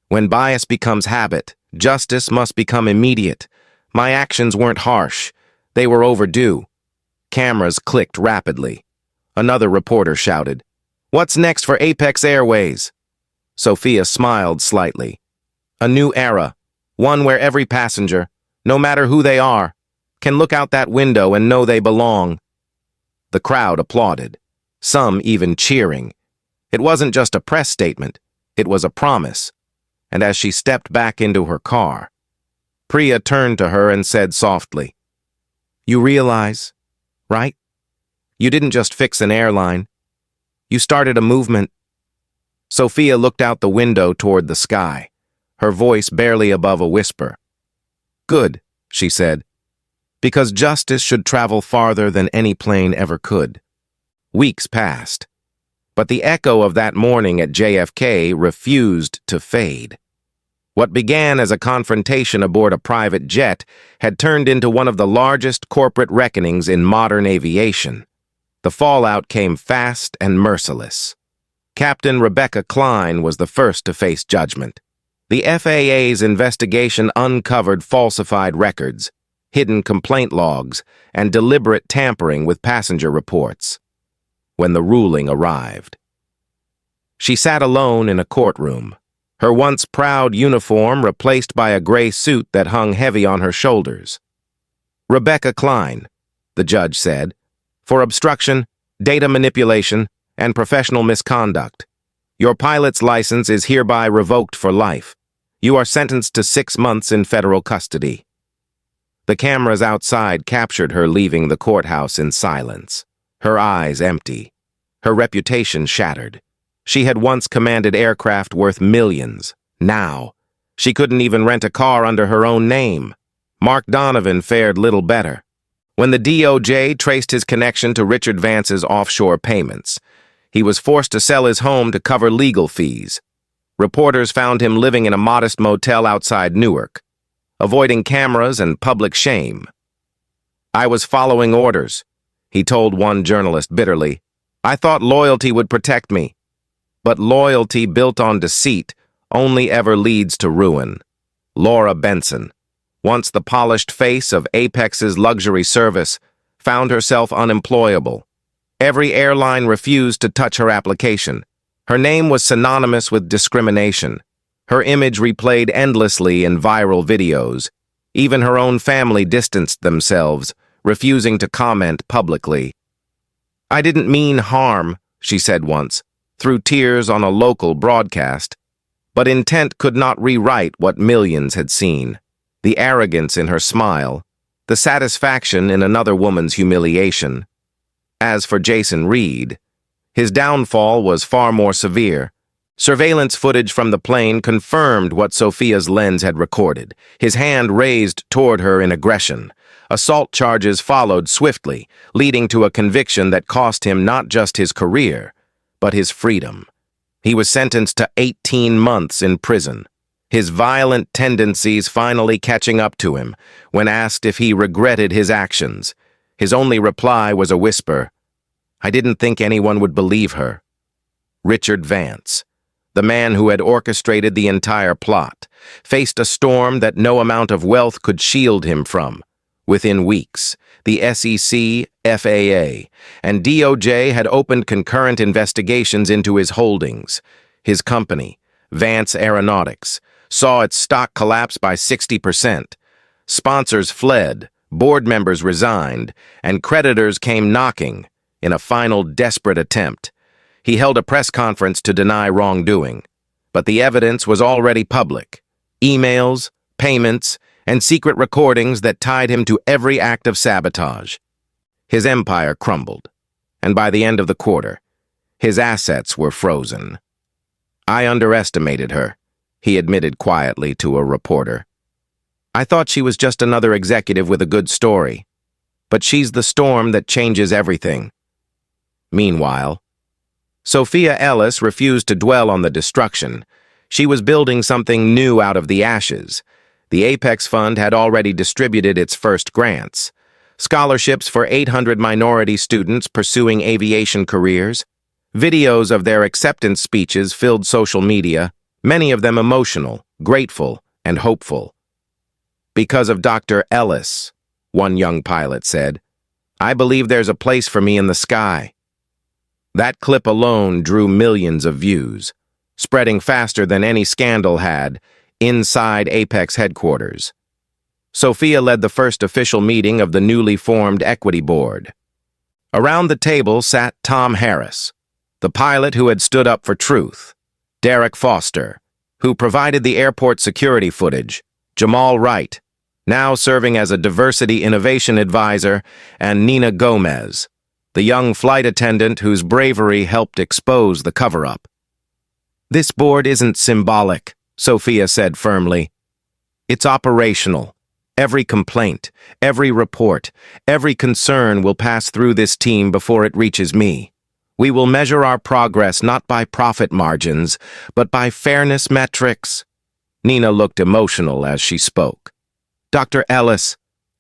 When bias becomes habit, justice must become immediate. My actions weren't harsh. They were overdue. Cameras clicked rapidly. Another reporter shouted, What's next for Apex Airways? Sophia smiled slightly. A new era, one where every passenger, no matter who they are, can look out that window and know they belong. The crowd applauded, some even cheering. It wasn't just a press statement, it was a promise. And as she stepped back into her car, Priya turned to her and said softly, You realize, right? You didn't just fix an airline. You started a movement. Sophia looked out the window toward the sky, her voice barely above a whisper. Good, she said, because justice should travel farther than any plane ever could. Weeks passed, but the echo of that morning at JFK refused to fade. What began as a confrontation aboard a private jet had turned into one of the largest corporate reckonings in modern aviation. The fallout came fast and merciless. Captain Rebecca Klein was the first to face judgment. The FAA's investigation uncovered falsified records, hidden complaint logs, and deliberate tampering with passenger reports. When the ruling arrived, she sat alone in a courtroom, her once proud uniform replaced by a gray suit that hung heavy on her shoulders. "Rebecca Klein," the judge said, "for obstruction, data manipulation, and professional misconduct. Your pilot's license is hereby revoked for life. You are sentenced to 6 months in federal custody." The cameras outside captured her leaving the courthouse in silence, her eyes empty, her reputation shattered. She had once commanded aircraft worth millions. Now, she couldn't even rent a car under her own name. Mark Donovan fared little better. When the DOJ traced his connection to Richard Vance's offshore payments, he was forced to sell his home to cover legal fees. Reporters found him living in a modest motel outside Newark, avoiding cameras and public shame. "I was following orders," he told one journalist bitterly. "I thought loyalty would protect me. But loyalty built on deceit only ever leads to ruin." Laura Benson, once the polished face of Apex's luxury service, found herself unemployable. Every airline refused to touch her application. Her name was synonymous with discrimination. Her image replayed endlessly in viral videos. Even her own family distanced themselves, refusing to comment publicly. "I didn't mean harm," she said once, through tears on a local broadcast. But intent could not rewrite what millions had seen. The arrogance in her smile, the satisfaction in another woman's humiliation. As for Jason Reed, his downfall was far more severe. Surveillance footage from the plane confirmed what Sophia's lens had recorded, his hand raised toward her in aggression. Assault charges followed swiftly, leading to a conviction that cost him not just his career, but his freedom. He was sentenced to 18 months in prison, his violent tendencies finally catching up to him when asked if he regretted his actions. His only reply was a whisper, "I didn't think anyone would believe her." Richard Vance, the man who had orchestrated the entire plot, faced a storm that no amount of wealth could shield him from. Within weeks, the SEC, FAA, and DOJ had opened concurrent investigations into his holdings. His company, Vance Aeronautics, saw its stock collapse by 60%. Sponsors fled, board members resigned, and creditors came knocking in a final desperate attempt. He held a press conference to deny wrongdoing, but the evidence was already public. Emails, payments, and secret recordings that tied him to every act of sabotage. His empire crumbled, and by the end of the quarter, his assets were frozen. "I underestimated her," he admitted quietly to a reporter. "I thought she was just another executive with a good story, but she's the storm that changes everything." Meanwhile, Sophia Ellis refused to dwell on the destruction. She was building something new out of the ashes. The Apex Fund had already distributed its first grants. Scholarships for 800 minority students pursuing aviation careers. Videos of their acceptance speeches filled social media, many of them emotional, grateful, and hopeful. "Because of Dr. Ellis," one young pilot said, "I believe there's a place for me in the sky." That clip alone drew millions of views, spreading faster than any scandal had inside Apex headquarters. Sophia led the first official meeting of the newly formed equity board. Around the table sat Tom Harris, the pilot who had stood up for truth, Derek Foster, who provided the airport security footage, Jamal Wright, now serving as a diversity innovation advisor, and Nina Gomez, the young flight attendant whose bravery helped expose the cover-up. "This board isn't symbolic," Sophia said firmly. "It's operational. Every complaint, every report, every concern will pass through this team before it reaches me. We will measure our progress not by profit margins, but by fairness metrics." Nina looked emotional as she spoke. "Dr. Ellis,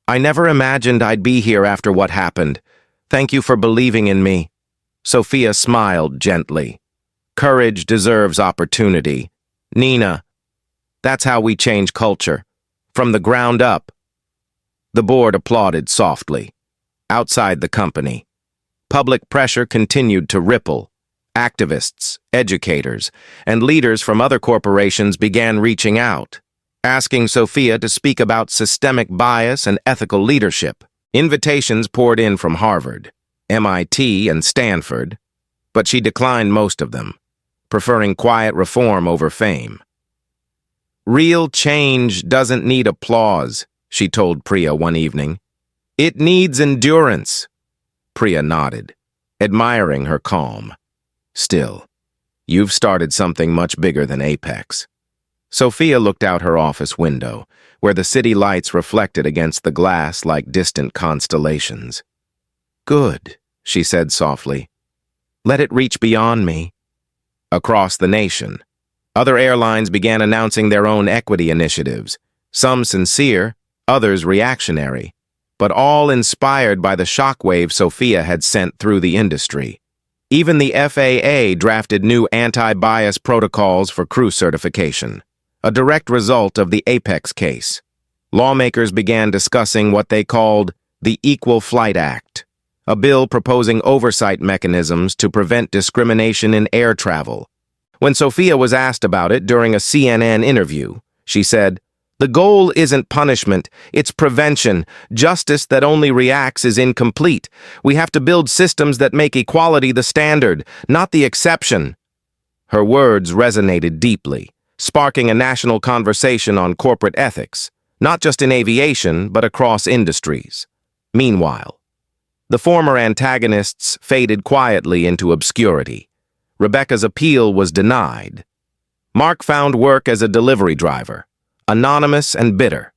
I never imagined I'd be here after what happened. Thank you for believing in me." Sophia smiled gently. Courage deserves opportunity. Nina, that's how we change culture. From the ground up. The board applauded softly. Outside the company, public pressure continued to ripple. Activists, educators, and leaders from other corporations began reaching out, asking Sophia to speak about systemic bias and ethical leadership. Invitations poured in from Harvard, MIT, and Stanford, but she declined most of them, preferring quiet reform over fame. Real change doesn't need applause, she told Priya one evening. It needs endurance. Priya nodded, admiring her calm. Still, you've started something much bigger than Apex. Sophia looked out her office window, where the city lights reflected against the glass like distant constellations. Good, she said softly. Let it reach beyond me. Across the nation, other airlines began announcing their own equity initiatives, some sincere, others reactionary, but all inspired by the shockwave Sophia had sent through the industry. Even the FAA drafted new anti-bias protocols for crew certification, a direct result of the Apex case. Lawmakers began discussing what they called the Equal Flight Act, a bill proposing oversight mechanisms to prevent discrimination in air travel. When Sophia was asked about it during a CNN interview, she said, "The goal isn't punishment, it's prevention. Justice that only reacts is incomplete. We have to build systems that make equality the standard, not the exception." Her words resonated deeply, sparking a national conversation on corporate ethics, not just in aviation, but across industries. Meanwhile, the former antagonists faded quietly into obscurity. Rebecca's appeal was denied. Mark found work as a delivery driver, anonymous and bitter.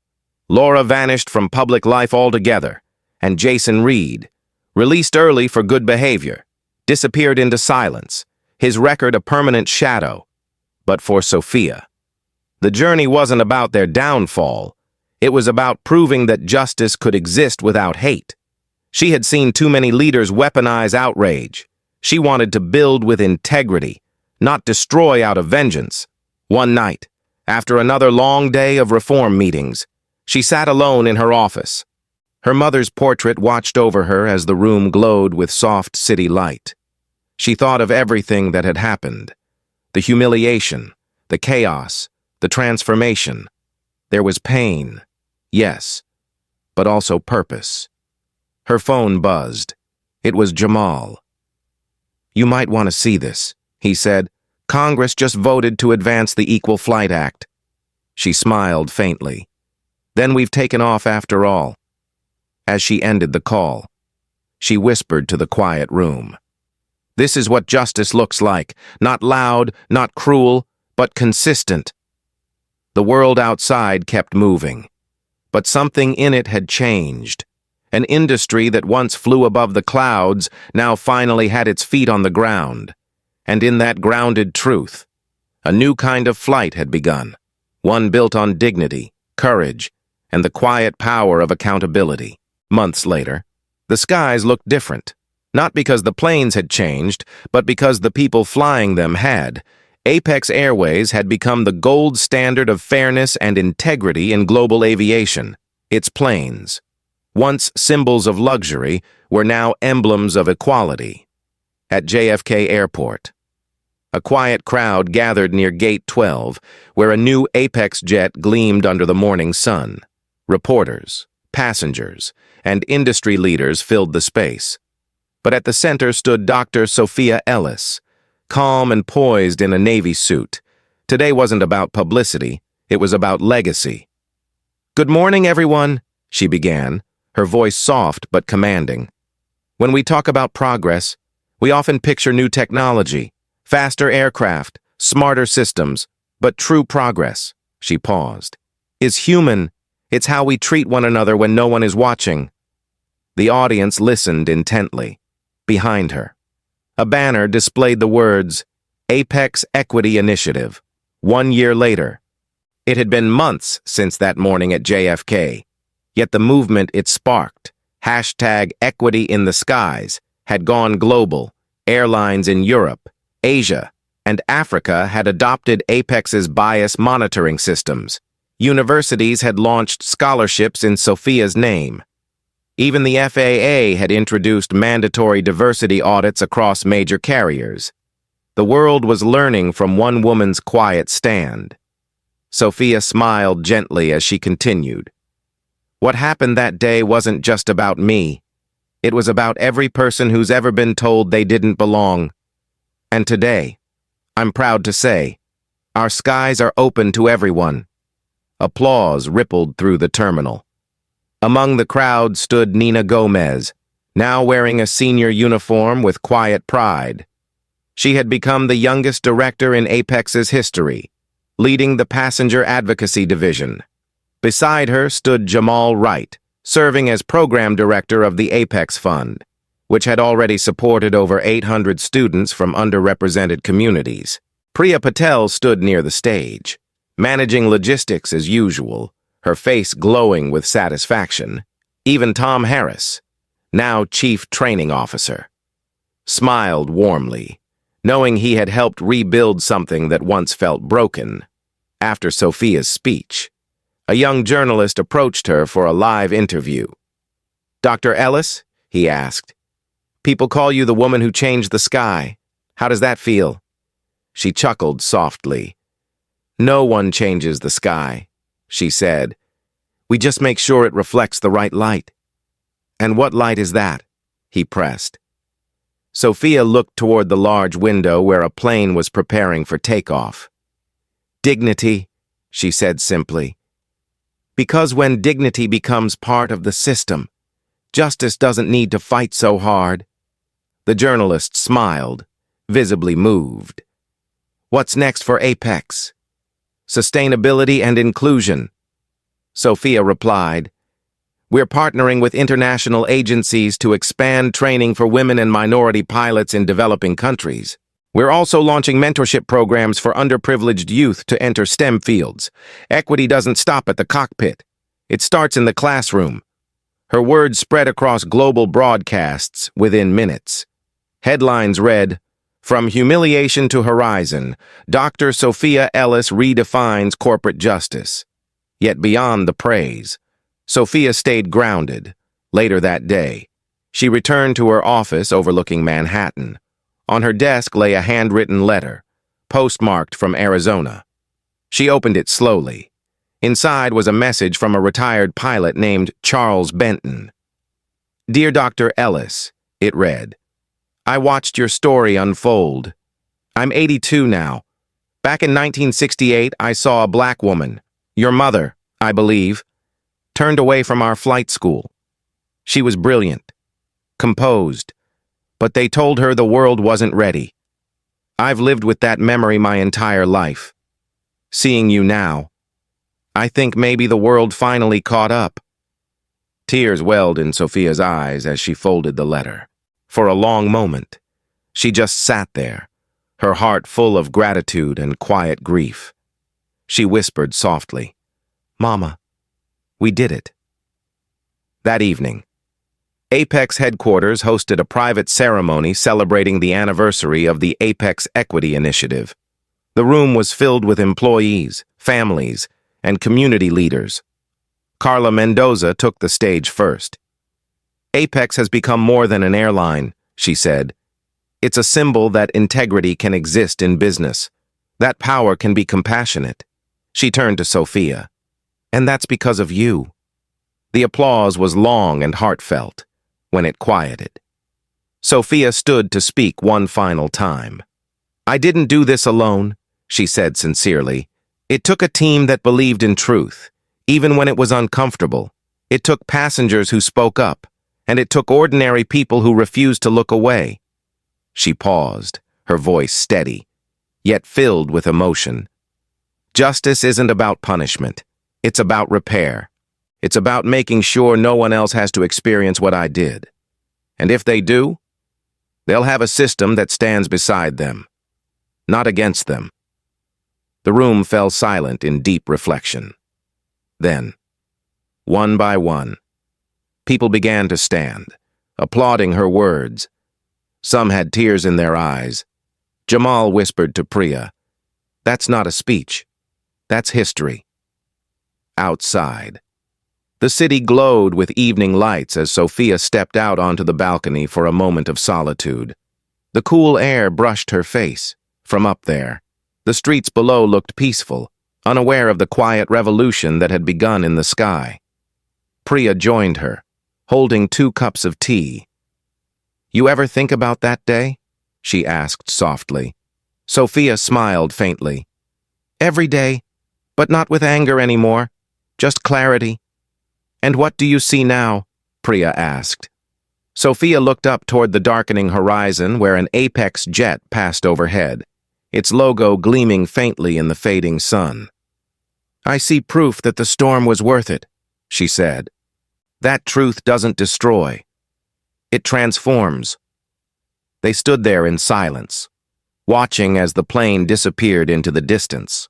Laura vanished from public life altogether, and Jason Reed, released early for good behavior, disappeared into silence, his record a permanent shadow. But for Sophia, the journey wasn't about their downfall. It was about proving that justice could exist without hate. She had seen too many leaders weaponize outrage. She wanted to build with integrity, not destroy out of vengeance. One night, after another long day of reform meetings, she sat alone in her office. Her mother's portrait watched over her as the room glowed with soft city light. She thought of everything that had happened. The humiliation, the chaos, the transformation. There was pain, yes, but also purpose. Her phone buzzed. It was Jamal. "You might want to see this," he said. "Congress just voted to advance the Equal Flight Act." She smiled faintly. "Then we've taken off after all." As she ended the call, she whispered to the quiet room. "This is what justice looks like. Not loud, not cruel, but consistent." The world outside kept moving, but something in it had changed. An industry that once flew above the clouds now finally had its feet on the ground. And in that grounded truth, a new kind of flight had begun, one built on dignity, courage, and the quiet power of accountability. Months later, the skies looked different, not because the planes had changed, but because the people flying them had. Apex Airways had become the gold standard of fairness and integrity in global aviation. Its planes, once symbols of luxury, were now emblems of equality. At JFK Airport, a quiet crowd gathered near Gate 12, where a new Apex jet gleamed under the morning sun. Reporters, passengers, and industry leaders filled the space. But at the center stood Dr. Sophia Ellis, calm and poised in a Navy suit. Today wasn't about publicity, it was about legacy. "Good morning, everyone," she began, her voice soft but commanding. "When we talk about progress, we often picture new technology, faster aircraft, smarter systems, but true progress," she paused, "is human. It's how we treat one another when no one is watching." The audience listened intently. Behind her, a banner displayed the words, "Apex Equity Initiative." 1 year later, it had been months since that morning at JFK, yet the movement it sparked, #EquityInTheSkies, had gone global. Airlines in Europe, Asia, and Africa had adopted Apex's bias monitoring systems. Universities had launched scholarships in Sophia's name. Even the FAA had introduced mandatory diversity audits across major carriers. The world was learning from one woman's quiet stand. Sophia smiled gently as she continued. What happened that day wasn't just about me. It was about every person who's ever been told they didn't belong. And today, I'm proud to say, our skies are open to everyone. Applause rippled through the terminal. Among the crowd stood Nina Gomez, now wearing a senior uniform with quiet pride. She had become the youngest director in Apex's history, leading the passenger advocacy division. Beside her stood Jamal Wright, serving as program director of the Apex Fund, which had already supported over 800 students from underrepresented communities. Priya Patel stood near the stage, managing logistics as usual, her face glowing with satisfaction. Even Tom Harris, now Chief Training Officer, smiled warmly, knowing he had helped rebuild something that once felt broken. After Sophia's speech, a young journalist approached her for a live interview. "Dr. Ellis?" he asked. "People call you the woman who changed the sky. How does that feel?" She chuckled softly. "No one changes the sky," she said. "We just make sure it reflects the right light." "And what light is that?" he pressed. Sophia looked toward the large window where a plane was preparing for takeoff. "Dignity," she said simply. "Because when dignity becomes part of the system, justice doesn't need to fight so hard." The journalist smiled, visibly moved. "What's next for Apex?" "Sustainability and inclusion," Sophia replied. "We're partnering with international agencies to expand training for women and minority pilots in developing countries. We're also launching mentorship programs for underprivileged youth to enter STEM fields. Equity doesn't stop at the cockpit. It starts in the classroom." Her words spread across global broadcasts within minutes. Headlines read, "From Humiliation to Horizon, Dr. Sophia Ellis redefines corporate justice." Yet beyond the praise, Sophia stayed grounded. Later that day, she returned to her office overlooking Manhattan. On her desk lay a handwritten letter, postmarked from Arizona. She opened it slowly. Inside was a message from a retired pilot named Charles Benton. "Dear Dr. Ellis," it read, "I watched your story unfold. I'm 82 now. Back in 1968, I saw a black woman, your mother, I believe, turned away from our flight school. She was brilliant, composed, but they told her the world wasn't ready. I've lived with that memory my entire life. Seeing you now, I think maybe the world finally caught up." Tears welled in Sophia's eyes as she folded the letter. For a long moment, she just sat there, her heart full of gratitude and quiet grief. She whispered softly, "Mama, we did it." That evening, Apex headquarters hosted a private ceremony celebrating the anniversary of the Apex Equity Initiative. The room was filled with employees, families, and community leaders. Carla Mendoza took the stage first. "Apex has become more than an airline," she said. "It's a symbol that integrity can exist in business, that power can be compassionate." She turned to Sophia. "And that's because of you." The applause was long and heartfelt. When it quieted, Sophia stood to speak one final time. "I didn't do this alone," she said sincerely. "It took a team that believed in truth, even when it was uncomfortable. It took passengers who spoke up, and it took ordinary people who refused to look away." She paused, her voice steady, yet filled with emotion. "Justice isn't about punishment. It's about repair. It's about making sure no one else has to experience what I did. And if they do, they'll have a system that stands beside them, not against them." The room fell silent in deep reflection. Then, one by one, people began to stand, applauding her words. Some had tears in their eyes, Jamal whispered to Priya, "That's not a speech. That's history." Outside. The city glowed with evening lights as Sophia stepped out onto the balcony for a moment of solitude. The cool air brushed her face. From up there, the streets below looked peaceful, unaware of the quiet revolution that had begun in the sky. Priya joined her, holding 2 cups of tea. "You ever think about that day?" she asked softly. Sophia smiled faintly. "Every day, but not with anger anymore, just clarity." "And what do you see now?" Priya asked. Sophia looked up toward the darkening horizon where an Apex jet passed overhead, its logo gleaming faintly in the fading sun. "I see proof that the storm was worth it," she said. "That truth doesn't destroy. It transforms." They stood there in silence, watching as the plane disappeared into the distance.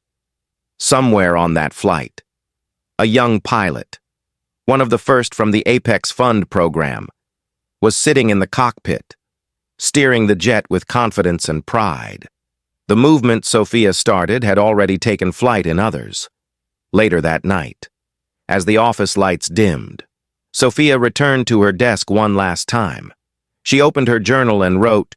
Somewhere on that flight, a young pilot, one of the first from the Apex Fund program, was sitting in the cockpit, steering the jet with confidence and pride. The movement Sophia started had already taken flight in others. Later that night, as the office lights dimmed, Sophia returned to her desk one last time. She opened her journal and wrote,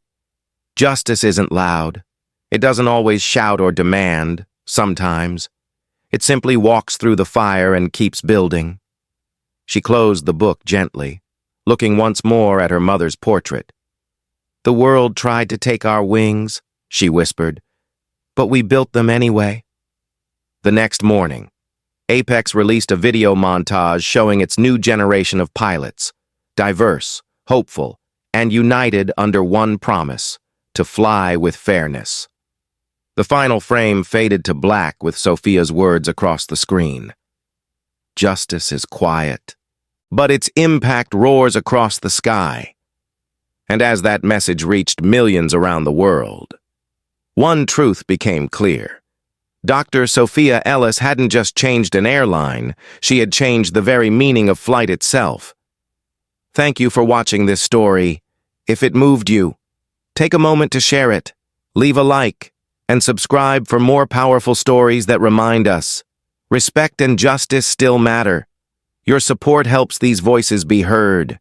"Justice isn't loud. It doesn't always shout or demand, sometimes. It simply walks through the fire and keeps building." She closed the book gently, looking once more at her mother's portrait. "The world tried to take our wings," she whispered, "but we built them anyway." The next morning, Apex released a video montage showing its new generation of pilots, diverse, hopeful, and united under one promise: to fly with fairness. The final frame faded to black with Sophia's words across the screen. "Justice is quiet, but its impact roars across the sky." And as that message reached millions around the world, one truth became clear. Dr. Sophia Ellis hadn't just changed an airline, she had changed the very meaning of flight itself. Thank you for watching this story. If it moved you, take a moment to share it, leave a like, and subscribe for more powerful stories that remind us respect and justice still matter. Your support helps these voices be heard.